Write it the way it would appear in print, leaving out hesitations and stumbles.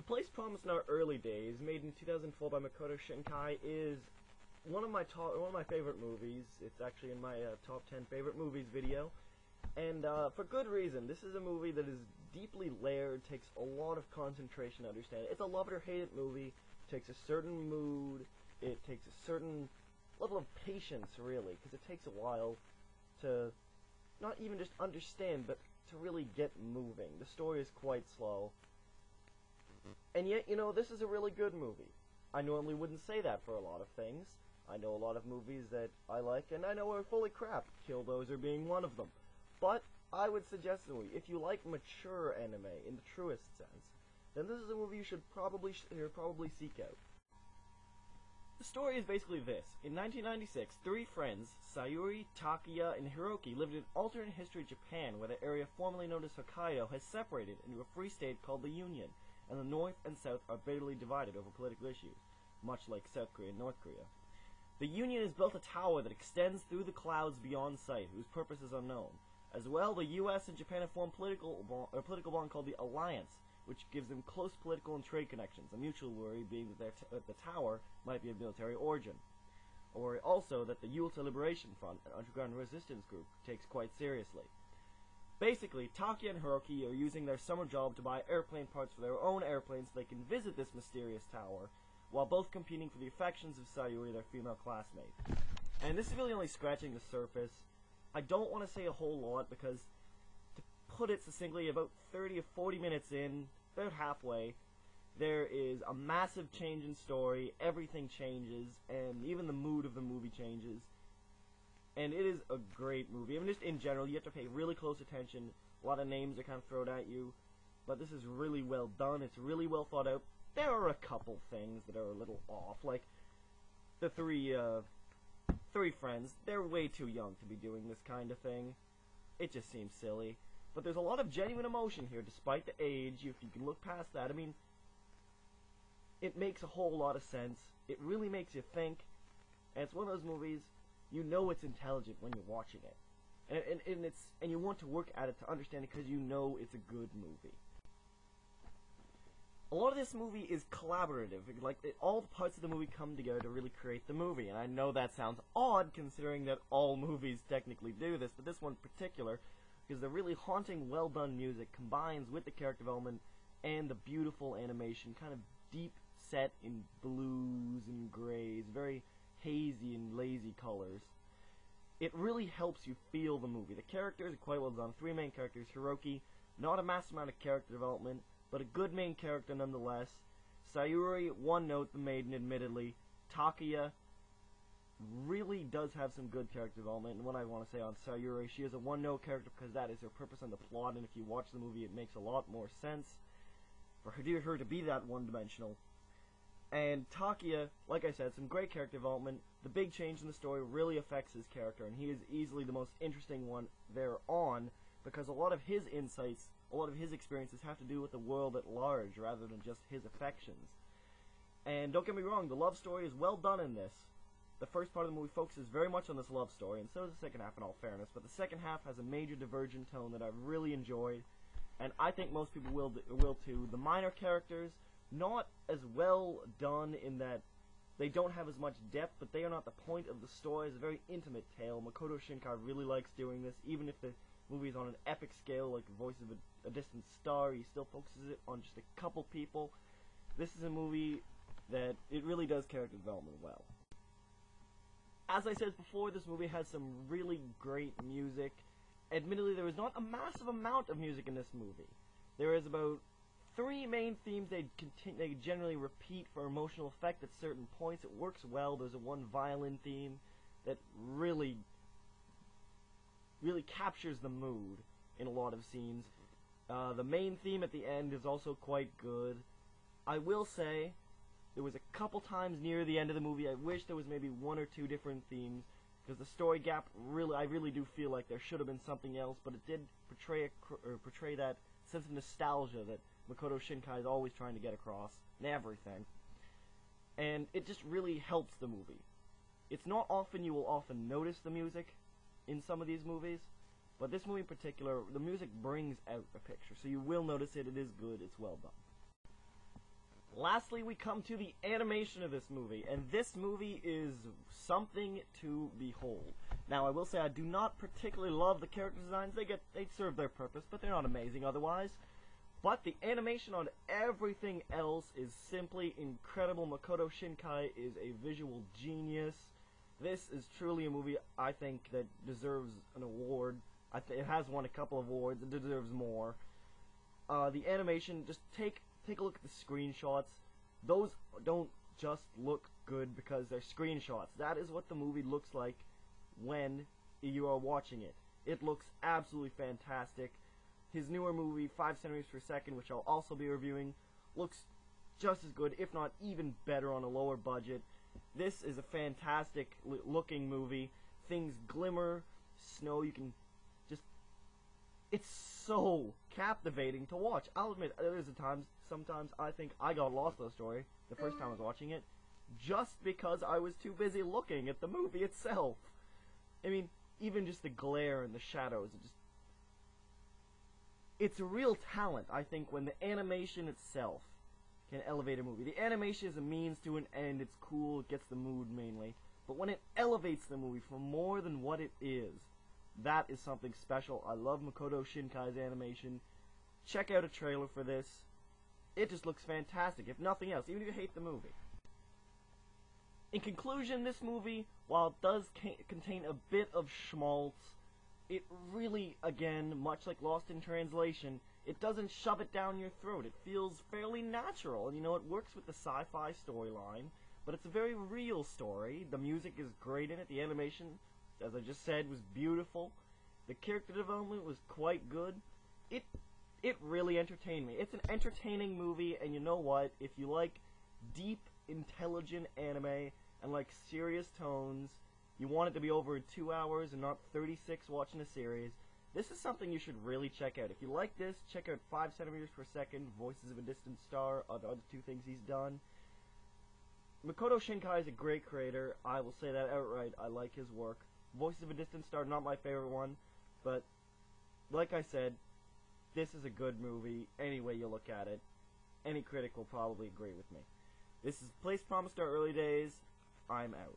The Place Promised in Our Early Days, made in 2004 by Makoto Shinkai, is one of my favorite movies. It's actually in my top 10 favorite movies video, and for good reason. This is a movie that is deeply layered, takes a lot of concentration to understand it. It's a love it or hate it movie. It takes a certain mood. It takes a certain level of patience, really, because it takes a while to not even just understand, but to really get moving. The story is quite slow. And yet, you know, this is a really good movie. I normally wouldn't say that for a lot of things. I know a lot of movies that I like, and I know are fully crap, Killdozer being one of them. But I would suggest the movie. If you like mature anime, in the truest sense, then this is a movie you should probably seek out. The story is basically this. In 1996, three friends, Sayuri, Takuya, and Hiroki, lived in alternate history Japan, where the area formerly known as Hokkaido has separated into a free state called the Union, and the North and South are bitterly divided over political issues, much like South Korea and North Korea. The Union has built a tower that extends through the clouds beyond sight, whose purpose is unknown. As well, the U.S. and Japan have formed a political bond called the Alliance, which gives them close political and trade connections, a mutual worry being that the tower might be of military origin. A worry also that the Yulta Liberation Front, an underground resistance group, takes quite seriously. Basically, Takuya and Hiroki are using their summer job to buy airplane parts for their own airplanes so they can visit this mysterious tower, while both competing for the affections of Sayuri, their female classmate. And this is really only scratching the surface. I don't want to say a whole lot because, to put it succinctly, about 30 or 40 minutes in, about halfway, there is a massive change in story, everything changes, and even the mood of the movie changes. And it is a great movie. I mean, just in general, you have to pay really close attention. A lot of names are kind of thrown at you, but this is really well done. It's really well thought out. There are a couple things that are a little off, like the three friends. They're way too young to be doing this kind of thing. It just seems silly. But there's a lot of genuine emotion here, despite the age. If you can look past that, I mean, it makes a whole lot of sense. It really makes you think, and it's one of those movies, you know it's intelligent when you're watching it. And you want to work at it to understand it because you know it's a good movie. A lot of this movie is collaborative. Like, all the parts of the movie come together to really create the movie. And I know that sounds odd, considering that all movies technically do this, but this one in particular, because the really haunting, well-done music combines with the character development and the beautiful animation, kind of deep set in blues and grays, very hazy and lazy colors. It really helps you feel the movie. The characters are quite well done. Three main characters. Hiroki, not a massive amount of character development, but a good main character nonetheless. Sayuri, one note, the maiden, admittedly. Takuya really does have some good character development, and what I want to say on Sayuri, she is a one-note character because that is her purpose in the plot, and if you watch the movie, it makes a lot more sense for her to be that one-dimensional. And Takuya, like I said, some great character development. The big change in the story really affects his character, and he is easily the most interesting one thereon, because a lot of his insights, a lot of his experiences have to do with the world at large, rather than just his affections. And don't get me wrong, the love story is well done in this. The first part of the movie focuses very much on this love story, and so does the second half in all fairness, but the second half has a major divergent tone that I've really enjoyed, and I think most people will too. The minor characters, not as well done in that they don't have as much depth, but they are not the point of the story. It's a very intimate tale. Makoto Shinkai really likes doing this, even if the movie is on an epic scale, like The Voice of a Distant Star. He still focuses it on just a couple people. This is a movie that it really does character development well. As I said before, this movie has some really great music. Admittedly, there is not a massive amount of music in this movie. There is about three main themes they generally repeat for emotional effect at certain points. It works well. There's a one violin theme that really captures the mood in a lot of scenes. The main theme at the end is also quite good. I will say, there was a couple times near the end of the movie I wish there was maybe one or two different themes, because the story gap, I really do feel like there should have been something else, but it did portray that sense of nostalgia that Makoto Shinkai is always trying to get across, and everything. And it just really helps the movie. It's not often you will often notice the music in some of these movies, but this movie in particular, the music brings out a picture, so you will notice it. It is good, it's well done. Lastly, we come to the animation of this movie, and this movie is something to behold. Now, I will say I do not particularly love the character designs. They serve their purpose, but they're not amazing otherwise. But the animation on everything else is simply incredible. Makoto Shinkai is a visual genius. This is truly a movie I think that deserves an award. It has won a couple of awards. It deserves more. The animation, just take a look at the screenshots. Those don't just look good because they're screenshots. That is what the movie looks like when you are watching it. It looks absolutely fantastic. His newer movie, 5 centimeters per second, which I'll also be reviewing, looks just as good, if not even better on a lower budget. This is a fantastic looking movie. Things glimmer, snow, you can just... It's so captivating to watch. I'll admit, sometimes I think I got lost in the story the first time I was watching it, just because I was too busy looking at the movie itself. I mean, even just the glare and the shadows, it's a real talent, I think, when the animation itself can elevate a movie. The animation is a means to an end, it's cool, it gets the mood mainly, but when it elevates the movie for more than what it is, that is something special. I love Makoto Shinkai's animation. Check out a trailer for this. It just looks fantastic, if nothing else, even if you hate the movie. In conclusion, this movie, while it does contain a bit of schmaltz, it really, again, much like Lost in Translation, it doesn't shove it down your throat. It feels fairly natural, and it works with the sci-fi storyline, but it's a very real story. The music is great in it. The animation, as I just said, was beautiful. The character development was quite good. It really entertained me. It's an entertaining movie, and you know what? If you like deep, intelligent anime and like serious tones, you want it to be over 2 hours and not 36 watching a series, this is something you should really check out. If you like this, check out 5 centimeters per second, Voices of a Distant Star, the other two things he's done. Makoto Shinkai is a great creator. I will say that outright. I like his work. Voices of a Distant Star, not my favorite one, but like I said, this is a good movie any way you look at it. Any critic will probably agree with me. This is Place Promised Our Early Days. I'm out.